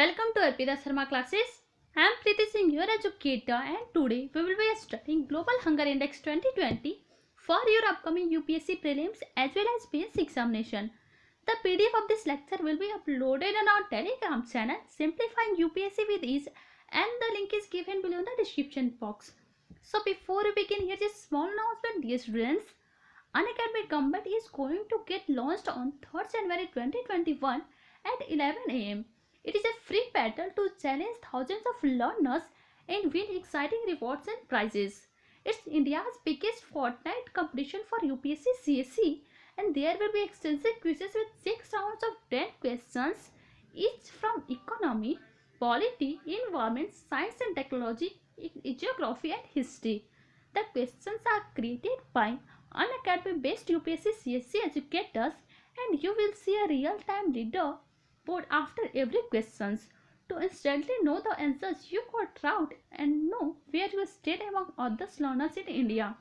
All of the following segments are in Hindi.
Welcome to Arpita Sharma classes. I am Preeti Singh, your educator, and today we will be studying Global Hunger Index 2020 for your upcoming UPSC prelims as well as base examination. The PDF of this lecture will be uploaded on our Telegram channel Simplifying UPSC with Ease, and the link is given below in the description box. So before we begin, here is a small announcement, dear students. Unacademy Combat is going to get launched on 3rd January 2021 at 11 am. It is a free battle to challenge thousands of learners and win exciting rewards and prizes. It's India's biggest fortnight competition for UPSC CSE, and there will be extensive quizzes with 6 rounds of 10 questions, each from economy, polity, environment, science and technology, geography and history. The questions are created by Unacademy based UPSC CSE educators, and you will see a real-time leader board after every questions to instantly know the answers you got right and know where you stayed among other learners in India.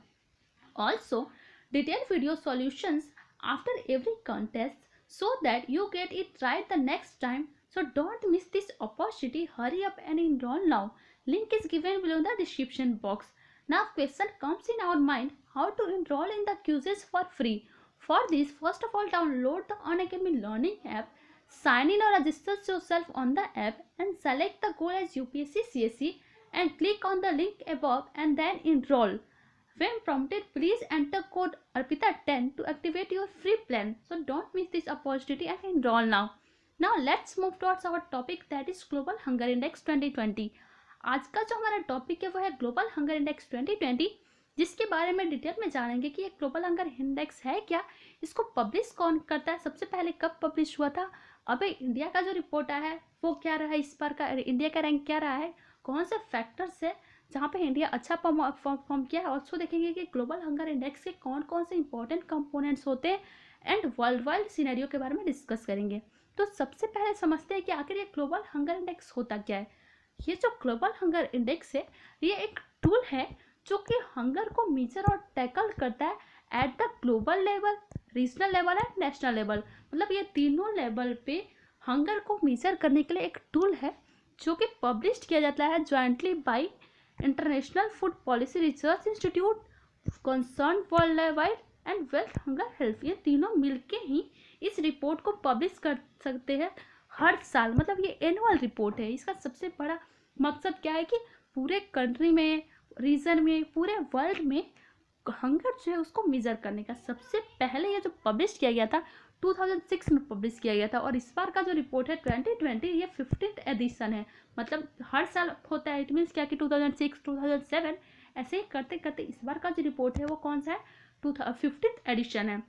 Also, detailed video solutions after every contest so that you get it right the next time. So don't miss this opportunity. Hurry up and enroll now. Link is given below in the description box. Now question comes in our mind, how to enroll in the quizzes for free. For this, first of all, download the Unacademy Learning app. Sign in or register yourself on the app and select the goal as UPSC CSE and click on the link above and then enroll. When prompted, please enter code ARPITA10 to activate your free plan. So don't miss this opportunity and enroll now. Now let's move towards our topic, that is Global Hunger Index 2020. आज का जो हमारा टॉपिक है वो है ग्लोबल हंगर इंडेक्स 2020, जिसके बारे में डिटेल में जानेंगे कि ये ग्लोबल हंगर इंडेक्स है क्या, इसको पब्लिश कौन करता है, सबसे पहले कब पब्लिश हुआ था, अबे इंडिया का जो रिपोर्ट आया है वो क्या रहा है, इस बार का इंडिया का रैंक क्या रहा है, कौन से फैक्टर्स है जहाँ पे इंडिया अच्छा परफॉर्म किया है। ऑल्सो देखेंगे कि ग्लोबल हंगर इंडेक्स के कौन कौन से इंपॉर्टेंट कंपोनेंट्स होते हैं एंड वर्ल्ड वाइड सिनेरियो के बारे में डिस्कस करेंगे। तो सबसे पहले समझते हैं कि आखिर ये ग्लोबल हंगर इंडेक्स होता क्या है। ये जो ग्लोबल हंगर इंडेक्स है ये एक टूल है जो कि हंगर को मेजर और टैकल करता है at the global level, regional level and national level. मतलब ये तीनों लेवल पे हंगर को मेजर करने के लिए एक टूल है जो कि पब्लिश किया जाता है jointly bye international food policy research institute, concern world wide and world hunger health. ये तीनों मिलके ही इस रिपोर्ट को पब्लिश कर सकते हैं हर साल। मतलब ये एनुअल रिपोर्ट है। इसका सबसे बड़ा मकसद क्या है कि पूरे कंट्री में, रीजन में, पूरे वर्ल्ड में हंगर जो है उसको मेजर करने का। सबसे पहले ये जो पब्लिश किया गया था 2006 में पब्लिश किया गया था, और इस बार का जो रिपोर्ट है 2020 ये 15th एडिशन है। मतलब हर साल होता है, इट मीन्स क्या कि 2006, 2007 ऐसे ही करते करते इस बार का जो रिपोर्ट है वो कौन सा है, 15th एडिशन है।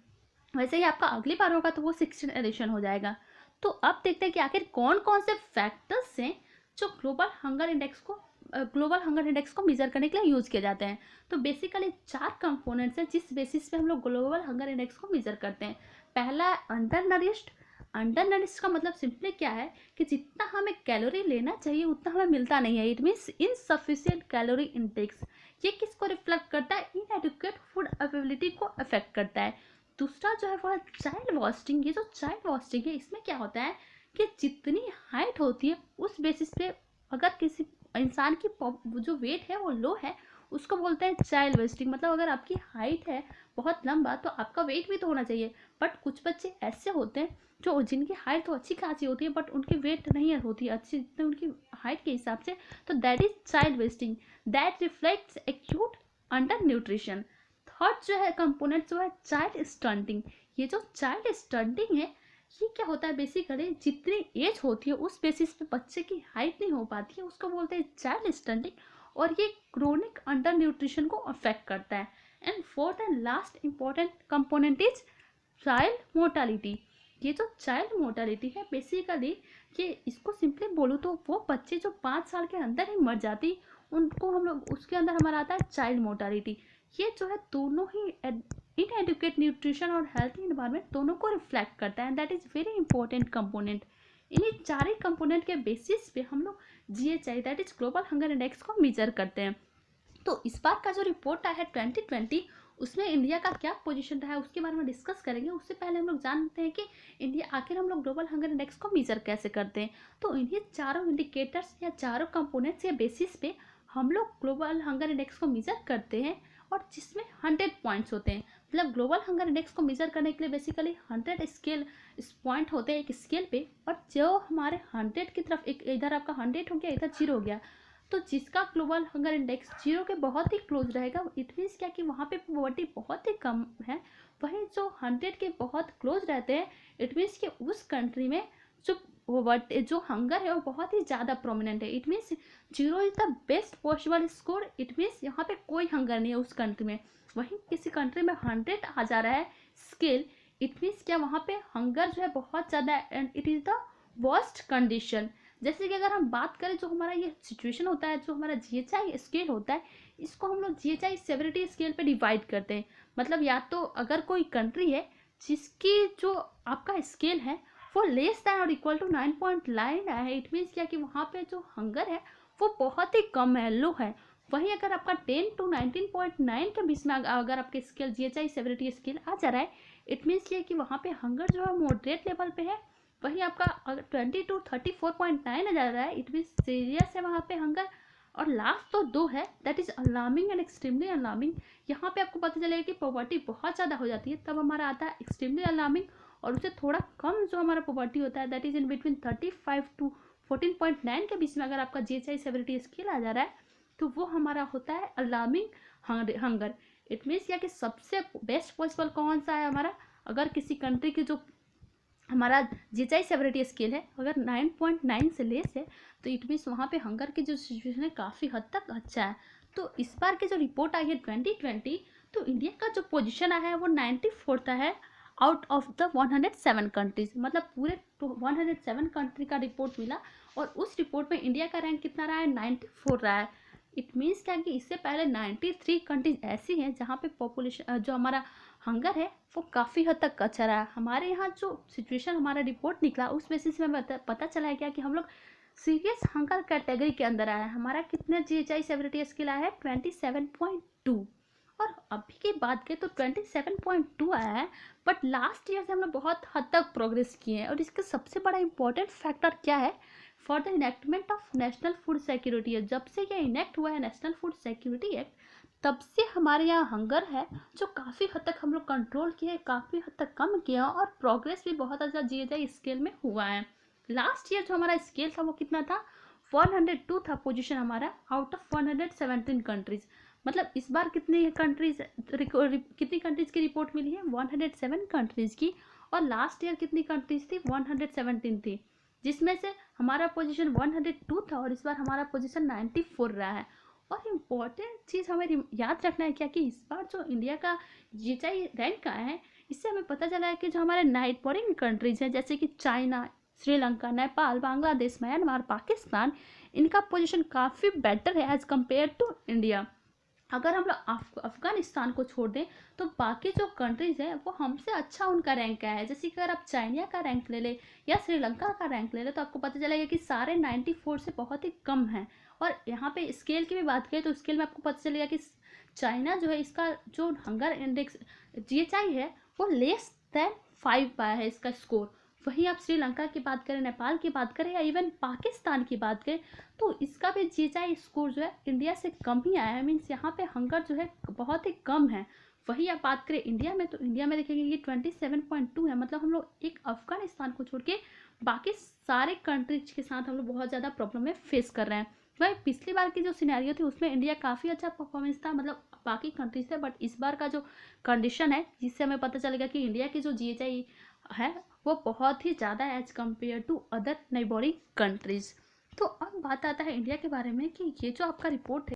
वैसे ही आपका अगली बार होगा तो वो 16th एडिशन हो जाएगा। तो अब देखते हैं कि आखिर कौन कौन से फैक्टर्स हैं जो ग्लोबल हंगर इंडेक्स को मेजर करने के लिए यूज किए जाते हैं। तो बेसिकली 4 कंपोनेंट्स हैं जिस बेसिस पे हम लोग ग्लोबल हंगर इंडेक्स को मेजर करते हैं। पहला है अंडर नरिश्ड का मतलब सिंपली क्या है कि जितना हमें कैलोरी लेना चाहिए उतना हमें मिलता नहीं है, it means insufficient calorie Intex. ये किसको रिफ्लेक्ट करता है, इनएडिक्वेट फूड अवेलेबिलिटी को अफेक्ट करता है। दूसरा जो है वह चाइल्ड वास्टिंग। ये जो चाइल्ड वास्टिंग है इसमें क्या होता है कि जितनी हाइट होती है उस बेसिस पे अगर किसी इंसान की जो वेट है वो लो है उसको बोलते हैं चाइल्ड वेस्टिंग। मतलब अगर आपकी हाइट है बहुत लंबा तो आपका वेट भी तो होना चाहिए, बट कुछ बच्चे ऐसे होते हैं जो जिनकी हाइट तो अच्छी खासी होती है बट उनकी वेट नहीं होती अच्छी जितनी उनकी हाइट के हिसाब से, तो that is child wasting, that reflects acute under nutrition. Third जो है कंपोनेंट जो है चाइल्ड स्टंटिंग। ये जो चाइल्ड स्टंटिंग है ये क्या होता है, बेसिकली जितनी एज होती है उस बेसिस पे बच्चे की हाइट नहीं हो पाती है, उसको बोलते हैं चाइल्ड स्टंटिंग, और ये क्रोनिक अंडर न्यूट्रिशन को अफेक्ट करता है। And fourth and last important component is child mortality. ये जो चाइल्ड मोर्टालिटी है बेसिकली ये इसको सिंपली बोलूँ तो वो बच्चे जो 5 साल के अंदर ही मर जाती उनको हम लोग उसके अंदर हमारा आता है चाइल्ड मोर्टालिटी। ये जो है दोनों ही इनएडुकेट न्यूट्रिशन और हेल्थी इन्वायरमेंट दोनों को रिफ्लेक्ट करता है, and that is very important component. इन्हीं 4 ही कंपोनेंट के बेसिस पे हम लोग GHI that is global hunger index को मेजर करते हैं। तो इस बार का जो रिपोर्ट आया है 2020 उसमें इंडिया का क्या पोजीशन रहा है उसके बारे में डिस्कस करेंगे। उससे पहले हम लोग जानते हैं कि इंडिया आखिर हम लोग ग्लोबल हंगर इंडेक्स को मेजर कैसे करते हैं। तो इन्हीं चारों इंडिकेटर्स या चारों कंपोनेंट्स या बेसिस पे हम लोग ग्लोबल हंगर इंडेक्स को मेजर करते हैं, और जिसमें 100 पॉइंट्स होते हैं। मतलब ग्लोबल हंगर इंडेक्स को मेजर करने के लिए बेसिकली 100 स्केल पॉइंट होते हैं एक स्केल पे, और जो हमारे 100 की तरफ, एक इधर आपका 100 हो गया, इधर 0 हो गया, तो जिसका ग्लोबल हंगर इंडेक्स 0 के बहुत ही क्लोज रहेगा, इट मीन्स क्या कि वहाँ पे पॉवर्टी बहुत ही कम है। वहीं जो 100 के बहुत क्लोज रहते हैं, इट मीन्स कि उस कंट्री में जो हंगर है वो बहुत ही ज़्यादा प्रोमिनेंट है। It means 0 is the best possible score. It means यहाँ पे कोई हंगर नहीं है उस कंट्री में। वहीं किसी कंट्री में 100 आ जा रहा है स्केल, इट मीन्स क्या वहाँ पे हंगर जो है बहुत ज़्यादा है, and it is the worst condition. जैसे कि अगर हम बात करें, जो हमारा ये सिचुएशन होता है, जो हमारा जीएचआई स्केल होता है, इसको हम लोग जीएचआई सेवरिटी स्केल पे डिवाइड करते हैं। मतलब या तो अगर कोई कंट्री है जिसकी जो आपका स्केल है वो लेस दैन और इक्वल टू 9.9 है, इट मीन्स क्या कि वहाँ पे जो हंगर है वो बहुत ही कम है, लो है। वहीं अगर आपका 10 to 19.9 के बीच में अगर आपके स्केल जीएचआई सेवरिटी स्केल आ जा रहा है, इट मीन्स ये कि वहाँ पे हंगर जो है मॉडरेट लेवल पे है। वहीं आपका अगर 20 to 34.9 आ जा रहा है, इट मीन्स सीरियस है वहाँ पे हंगर। और लास्ट तो 2 है, that is alarming and extremely alarming. यहाँ पे आपको पता चलेगा कि पॉवर्टी बहुत ज़्यादा हो जाती है, तब हमारा आता है एक्सट्रीमली अलार्मिंग। और उससे थोड़ा कम जो हमारा पॉवर्टी होता है, that is in between 35 to 14.9 के बीच में अगर आपका जीएचआई सेवरिटी स्केल आ जा रहा है, तो वो हमारा होता है अलार्मिंग हंगर। इट मीन्स या कि सबसे बेस्ट पॉसिबल कौन सा है हमारा, अगर किसी कंट्री की जो हमारा जीएचआई सेवरिटी स्केल है अगर 9.9 से लेस है, तो इट मीन्स वहाँ पे हंगर की जो सिचुएशन है काफ़ी हद तक अच्छा है। तो इस बार की जो रिपोर्ट आई है 2020, तो इंडिया का जो पोजीशन आया है वो 94th है आउट ऑफ द 107 कंट्रीज। मतलब पूरे 107 कंट्री का रिपोर्ट मिला, और उस रिपोर्ट में इंडिया का रैंक कितना रहा है, 94 रहा है। इट मीन्स क्या कि इससे पहले 93 कंट्रीज ऐसी हैं जहाँ पे पॉपुलेशन जो हमारा हंगर है वो काफ़ी हद तक अच्छा रहा है। हमारे यहाँ जो सिचुएशन हमारा रिपोर्ट निकला उस बेसिस में पता चला है क्या कि हम लोग सीरियस हंगर कैटेगरी के अंदर आया है। हमारा कितने जीएचआई सेवरिटी स्केल आया है, 27.2। और अभी की बात करें तो 27.2 आया है, बट लास्ट ईयर से हम लोग बहुत हद तक प्रोग्रेस किए हैं। और इसका सबसे बड़ा इंपॉर्टेंट फैक्टर क्या है, for the enactment of national food security है। जब से ये इनेक्ट हुआ है नेशनल फूड सिक्योरिटी एक्ट, तब से हमारे यहाँ हंगर है जो काफ़ी हद तक हम लोग कंट्रोल किए, काफ़ी हद तक कम किया, और प्रोग्रेस भी बहुत ज़्यादा जीएचआई स्केल में हुआ है। लास्ट ईयर जो हमारा स्केल था वो कितना था, 102 था पोजीशन हमारा आउट ऑफ 117 कंट्रीज। मतलब इस बार कितनी कंट्रीज की रिपोर्ट मिली है, 107 कंट्रीज की। और लास्ट ईयर कितनी कंट्रीज थी, 117 थी, जिसमें से हमारा पोजीशन 102 था, और इस बार हमारा पोजीशन 94 रहा है। और इम्पॉर्टेंट चीज़ हमें याद रखना है क्या कि इस बार जो इंडिया का जीएचआई रैंक आया है, इससे हमें पता चला है कि जो हमारे नाइबरिंग कंट्रीज हैं जैसे कि चाइना, श्रीलंका, नेपाल, बांग्लादेश, म्यांमार, पाकिस्तान, इनका पोजीशन काफ़ी बेटर है एज कम्पेयर टू इंडिया। अगर हम लोग अफगानिस्तान को छोड़ दें तो बाकी जो कंट्रीज हैं वो हमसे अच्छा उनका रैंक है। जैसे कि अगर आप चाइना का रैंक ले लें या श्रीलंका का रैंक ले लें, तो आपको पता चलेगा कि सारे 94 से बहुत ही कम हैं। और यहाँ पे स्केल की भी बात करें तो स्केल में आपको पता चलेगा कि चाइना जो है, इसका जो हंगर इंडेक्स जीएचआई है वो लेस दैन 5 पाया है इसका स्कोर। वहीं आप श्रीलंका की बात करें, नेपाल की बात करें, या इवन पाकिस्तान की बात करें, तो इसका भी जीएचआई स्कोर जो है इंडिया से कम ही आया है। मीन्स यहाँ पे हंगर जो है बहुत ही कम है। वहीं आप बात करें इंडिया में, तो इंडिया में देखेंगे ये 27.2 है। मतलब हम लोग एक अफगानिस्तान को छोड़ के बाकी सारे कंट्रीज के साथ हम लोग बहुत ज़्यादा प्रॉब्लम में फेस कर रहे हैं। वही पिछली बार की जो सिनेरियो थी उसमें इंडिया काफ़ी अच्छा परफॉर्मेंस था, मतलब बाकी कंट्रीज से। बट इस बार का जो कंडीशन है, जिससे हमें पता चलेगा कि इंडिया की जो जीएचआई है वो बहुत ही ज़्यादा है as compare to other neighbouring countries. तो अब बात आता है इंडिया के बारे में कि ये जो आपका रिपोर्ट है,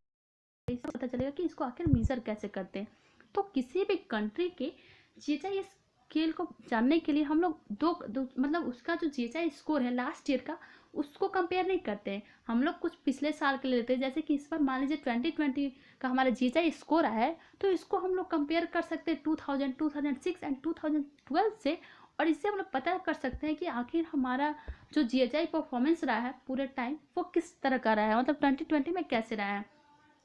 इससे पता चलेगा कि इसको आखिर मेजर कैसे करते हैं। तो किसी भी कंट्री के जीएचआई स्केल को जानने के लिए हम लोग दो मतलब उसका जो जीएचआई स्कोर है लास्ट ईयर का, उसको कंपेयर नहीं करते हैं। हम लोग कुछ पिछले साल के ले लेते हैं। जैसे कि इस बार मान लीजिए 2020 का हमारा जीएचआई स्कोर आया है, तो इसको हम लोग कंपेयर कर सकते हैं 2000, 2006 एंड 2012 से। और इससे हम लोग पता कर सकते हैं कि आखिर हमारा जो जीएचआई परफॉर्मेंस रहा है पूरे टाइम वो किस तरह का रहा है, मतलब 2020 में कैसे रहा है।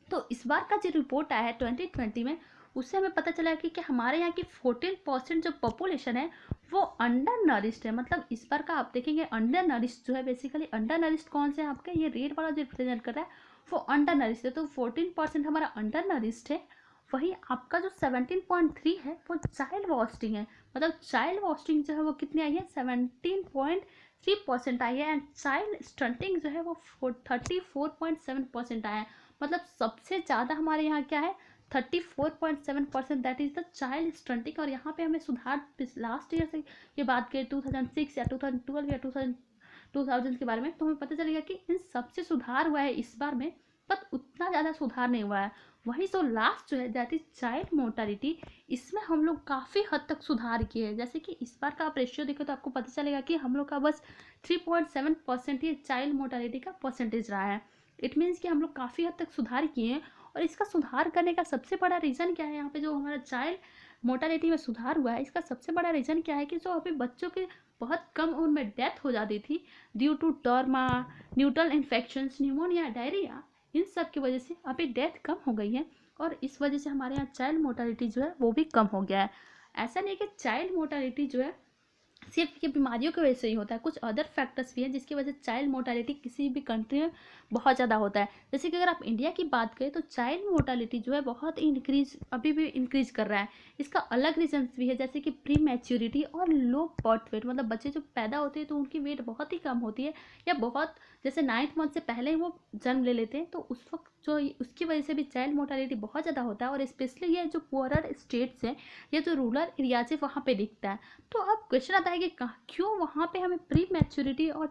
तो इस बार का जो रिपोर्ट आया है 2020 में, उससे हमें पता चला कि हमारे यहाँ की 14% जो पॉपुलेशन है वो अंडर नरिश्ड है। मतलब इस बार का आप देखेंगे अंडर नरिश्ड जो है, बेसिकली अंडर नरिश्ड कौन से हैं आपके, ये रेड वाला जो रिप्रेजेंट कर रहा है वो अंडर नरिश्ड है। तो 14% हमारा अंडर नरिश्ड है। वही आपका जो 17.3 है वो चाइल्ड वास्टिंग है। मतलब चाइल्ड वास्टिंग जो है वो कितनी आई है, 17.3% आई है। एंड चाइल्ड स्टंटिंग जो है वो 34.7% आया है। मतलब सबसे ज़्यादा हमारे यहाँ क्या है, 34.7%, that is the child stunting. और यहाँ पे हमें सुधार लास्ट ईयर से ये बात करें 2006 या 2012 या 2000 के बारे में, तो हमें पता चलेगा कि इन सबसे सुधार हुआ है इस बार में, पर उतना ज़्यादा सुधार नहीं हुआ है। वही जो लास्ट जो है दैट इज चाइल्ड मोर्टालिटी, इसमें हम लोग काफ़ी हद तक सुधार किए हैं। जैसे कि इस बार का आप रेशियो देखो तो आपको पता चलेगा कि हम लोग का बस 3.7% ही चाइल्ड मोर्टालिटी का परसेंटेज रहा है। इट मीन्स कि हम लोग काफ़ी हद तक सुधार किए हैं। और इसका सुधार करने का सबसे बड़ा रीज़न क्या है, यहाँ पे जो हमारा चाइल्ड मोर्टालिटी में सुधार हुआ है, इसका सबसे बड़ा रीज़न क्या है कि जो अभी बच्चों की बहुत कम उम्र में डेथ हो जाती थी due to trauma, neutral infections, pneumonia, diarrhoea, इन सब की वजह से अभी डेथ कम हो गई है। और इस वजह से हमारे यहाँ चाइल्ड मोर्टालिटी जो है वो भी कम हो गया है। ऐसा नहीं कि चाइल्ड मोर्टालिटी जो है सिर्फ ये बीमारियों की वजह से ही होता है, कुछ अदर फैक्टर्स भी हैं जिसकी वजह से चाइल्ड मोर्टालिटी किसी भी कंट्री में बहुत ज़्यादा होता है। जैसे कि अगर आप इंडिया की बात करें तो चाइल्ड मोर्टालिटी जो है बहुत इंक्रीज, अभी भी इंक्रीज कर रहा है। इसका अलग रीजन्स भी है, जैसे कि प्री मैच्योरिटी और लो बर्थ वेट। मतलब बच्चे जो पैदा होते हैं तो उनकी वेट बहुत ही कम होती है, या बहुत जैसे 9th मंथ से पहले ही वो जन्म ले लेते हैं, तो उस वक्त जो उसकी वजह से भी चाइल्ड मोर्टालिटी बहुत ज़्यादा होता है। और स्पेशली ये जो पुअरर स्टेट्स हैं या जो रूरल एरियाज है वहाँ पे दिखता है। तो अब क्वेश्चन आता है कि क्यों वहाँ पे हमें प्री मैच्योरिटी और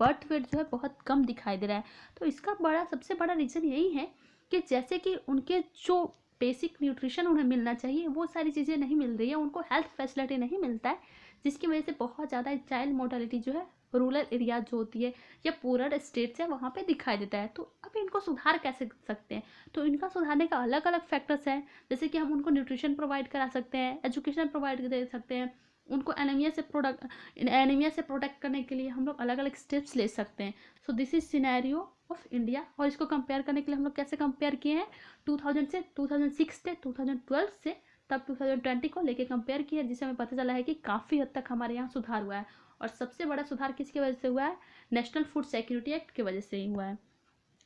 बर्थ वेट जो है बहुत कम दिखाई दे रहा है। तो इसका सबसे बड़ा रीज़न यही है कि जैसे कि उनके जो बेसिक न्यूट्रिशन उन्हें मिलना चाहिए वो सारी चीज़ें नहीं मिल रही है, उनको हेल्थ फैसिलिटी नहीं मिलता है, जिसकी वजह से बहुत ज़्यादा चाइल्ड मोर्टालिटी जो है रूरल एरिया जो होती है या पूरर स्टेट्स है वहाँ पे दिखाई देता है। तो अब इनको सुधार कैसे सकते हैं, तो इनका सुधारने का अलग अलग फैक्टर्स हैं। जैसे कि हम उनको न्यूट्रिशन प्रोवाइड करा सकते हैं, एजुकेशन प्रोवाइड दे सकते हैं, उनको एनीमिया से प्रोटेक्ट करने के लिए हम लोग अलग अलग स्टेप्स ले सकते हैं। So this is scenario of India. और इसको कंपेयर करने के लिए हम लोग कैसे कंपेयर किए हैं, 2000 से 2006 से 2012 से तब 2020 को लेके कंपेयर किया, जिससे हमें पता चला है कि काफ़ी हद तक हमारे यहाँ सुधार हुआ है। और सबसे बड़ा सुधार किसकी वजह से हुआ है, नेशनल फूड सिक्योरिटी एक्ट की वजह से ही हुआ है।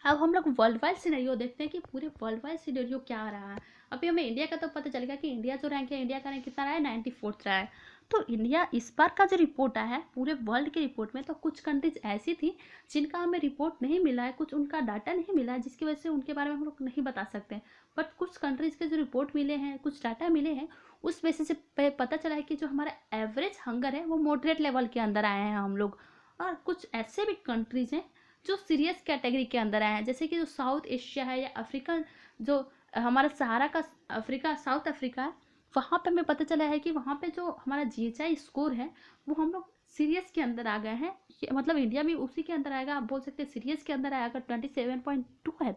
अब हम लोग वर्ल्ड वाइड सिनेरियो देखते हैं कि पूरे वर्ल्ड वाइड सिनेरियो क्या आ रहा है। अभी हमें इंडिया का तो पता चलेगा कि इंडिया जो रैंक है, इंडिया का रैंक कितना रहा है, 94th रहा है। तो इंडिया इस बार का जो रिपोर्ट आया है पूरे वर्ल्ड की रिपोर्ट में, तो कुछ कंट्रीज ऐसी थी जिनका हमें रिपोर्ट नहीं मिला है, कुछ उनका डाटा नहीं मिला है, जिसकी वजह से उनके बारे में हम लोग नहीं बता सकते। बट कुछ कंट्रीज के जो रिपोर्ट मिले हैं, कुछ डाटा मिले हैं, उस बेसिस से पता चला है कि जो हमारा एवरेज हंगर है वो मॉडरेट लेवल के अंदर आए हैं हम लोग। और कुछ ऐसे भी कंट्रीज हैं जो सीरियस कैटेगरी के अंदर आए हैं, जैसे कि जो साउथ एशिया है या अफ्रीका, जो हमारा सहारा का अफ्रीका, साउथ अफ्रीका है, वहाँ पे हमें पता चला है कि वहाँ पे जो हमारा GHI स्कोर है वो हम लोग सीरियस के अंदर आ गए हैं। मतलब इंडिया भी उसी के अंदर आएगा, आप बोल सकते हैं सीरियस के अंदर आएगा, 27.2 है।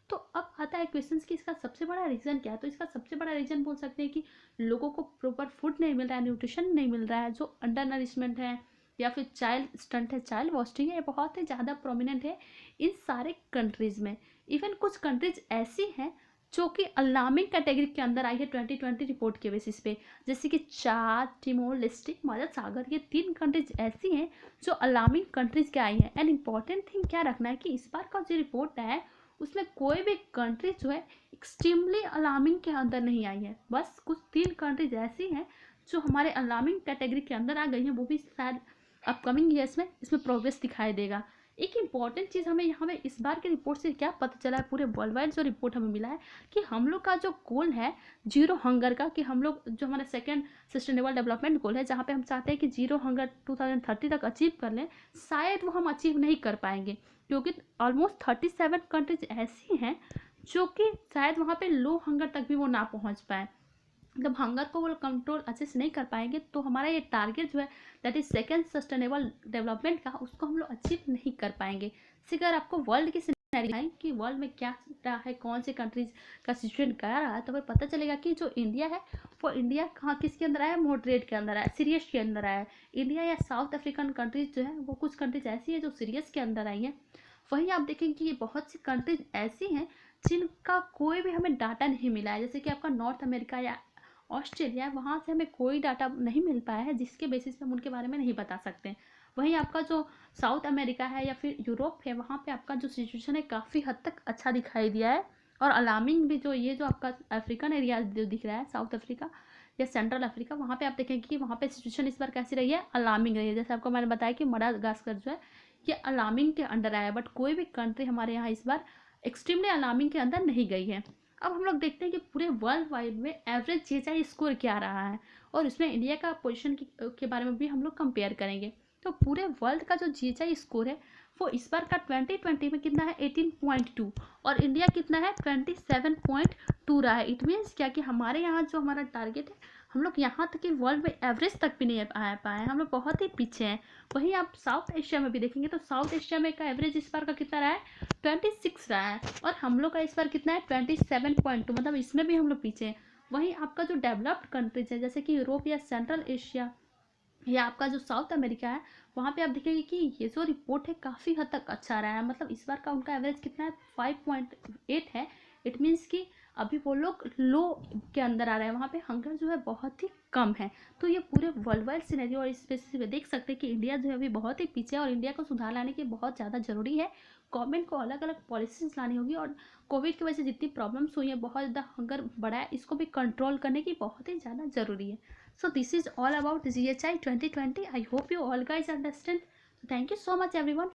तो अब आता है क्वेश्चन कि इसका सबसे बड़ा रीज़न क्या है। तो इसका सबसे बड़ा रीज़न बोल सकते हैं कि लोगों को प्रॉपर फूड नहीं मिल रहा है, न्यूट्रिशन नहीं मिल रहा है, जो अंडर नरिशमेंट है या फिर चाइल्ड स्टंट है, चाइल्ड वास्टिंग है, ये बहुत ही ज़्यादा प्रोमिनेंट है इन सारे कंट्रीज़ में। इवन कुछ कंट्रीज ऐसी हैं जो कि अलार्मिंग कैटेगरी के अंदर आई है 2020 रिपोर्ट के बेसिस पे, जैसे कि चाद, टिमोर लेस्टे, सागर, ये 3 कंट्रीज ऐसी हैं जो अलार्मिंग कंट्रीज के आई हैं। एंड इम्पॉर्टेंट थिंग क्या रखना है कि इस बार का जो रिपोर्ट है उसमें कोई भी कंट्री जो है एक्सट्रीमली अलार्मिंग के अंदर नहीं आई है। बस कुछ 3 कंट्रीज ऐसी हैं जो हमारे अलार्मिंग कैटेगरी के अंदर आ गई हैं, वो भी शायद अपकमिंग ईयर्स में इसमें प्रोग्रेस दिखाई देगा। एक इम्पॉर्टेंट चीज़ हमें यहाँ पे इस बार के रिपोर्ट से क्या पता चला है, पूरे वर्ल्ड वाइड जो रिपोर्ट हमें मिला है कि हम लोग का जो गोल है जीरो हंगर का, कि हम लोग जो हमारा सेकंड सस्टेनेबल डेवलपमेंट गोल है, जहाँ पे हम चाहते हैं कि जीरो हंगर 2030 तक अचीव कर लें, शायद वो हम अचीव नहीं कर पाएंगे, क्योंकि ऑलमोस्ट 37 कंट्रीज ऐसी हैं जो कि शायद वहाँ पे लो हंगर तक भी वो ना पहुँच पाए। जब हंगर को वो कंट्रोल अच्छे से नहीं कर पाएंगे तो हमारा ये टारगेट जो है that is second sustainable development का, उसको हम लोग अचीव नहीं कर पाएंगे। इसी अगर आपको वर्ल्ड की सिनेरियो है कि वर्ल्ड में क्या रहा है, कौन से कंट्रीज का सिचुएशन क्या रहा है, तो हमें पता चलेगा कि जो इंडिया है वो इंडिया कहाँ किसके अंदर आया, मॉडरेट के अंदर आया, सीरियस के अंदर आया। इंडिया या साउथ अफ्रीकन कंट्रीज जो है वो कुछ कंट्रीज ऐसी है जो सीरियस के अंदर आई हैं। वहीं आप देखेंगे कि ये बहुत सी कंट्रीज ऐसी हैं जिनका कोई भी हमें डाटा नहीं मिला है, जैसे कि आपका नॉर्थ अमेरिका या ऑस्ट्रेलिया, वहाँ से हमें कोई डाटा नहीं मिल पाया है जिसके बेसिस पे हम उनके बारे में नहीं बता सकते। वहीं आपका जो साउथ अमेरिका है या फिर यूरोप है, वहाँ पे आपका जो सिचुएशन है काफ़ी हद तक अच्छा दिखाई दिया है। और अलार्मिंग भी, जो ये जो आपका अफ्रीकन एरिया जो दिख रहा है, साउथ अफ्रीका या सेंट्रल अफ्रीका, वहाँ पे आप देखेंगे कि वहाँ पे सिचुएशन इस बार कैसी रही है, अलार्मिंग रही है। जैसे आपको मैंने बताया कि मडागास्कर जो है ये अलार्मिंग के अंडर आया है, बट कोई भी कंट्री हमारे यहाँ इस बार एक्सट्रीमली अलार्मिंग के अंदर नहीं गई है। अब हम लोग देखते हैं कि पूरे वर्ल्ड वाइड में एवरेज जीएचआई स्कोर क्या रहा है, और इसमें इंडिया का पोजीशन के बारे में भी हम लोग कंपेयर करेंगे। तो पूरे वर्ल्ड का जो जीएचआई स्कोर है वो इस बार का 2020 में कितना है, 18.2, और इंडिया कितना है, 27.2 रहा है। इट मीन्स क्या कि हमारे यहाँ जो हमारा टारगेट है, हम लोग यहाँ तक कि वर्ल्ड में एवरेज तक भी नहीं आ पाए हैं, हम लोग बहुत ही पीछे हैं। वहीं आप साउथ एशिया में भी देखेंगे तो साउथ एशिया में का एवरेज इस बार का कितना रहा है, 26 रहा है, और हम लोग का इस बार कितना है, 27.2, मतलब इसमें भी हम लोग पीछे हैं। वहीं आपका जो डेवलप्ड कंट्रीज है जैसे कि यूरोप या सेंट्रल एशिया या आपका जो साउथ अमेरिका है, वहाँ पे आप देखेंगे कि ये जो रिपोर्ट है काफ़ी हद तक अच्छा रहा है, मतलब इस बार का उनका एवरेज कितना है, 5.8 है। इट मीन्स कि अभी वो लोग लो के अंदर आ रहे हैं, वहाँ पे हंगर जो है बहुत ही कम है। तो ये पूरे वर्ल्ड वाइड सिनेरियो और इस बेसिस पे देख सकते हैं कि इंडिया जो है अभी बहुत ही पीछे है, और इंडिया को सुधार लाने की बहुत ज़्यादा ज़रूरी है। गवर्नमेंट को अलग अलग पॉलिसीज लानी होगी, और कोविड की वजह से जितनी प्रॉब्लम्स हुई है, बहुत ज़्यादा हंगर बढ़ा है, इसको भी कंट्रोल करने की बहुत ही ज़्यादा ज़रूरी है। So this is all about GHI 2020. I hope you all guys understand. Thank you so much everyone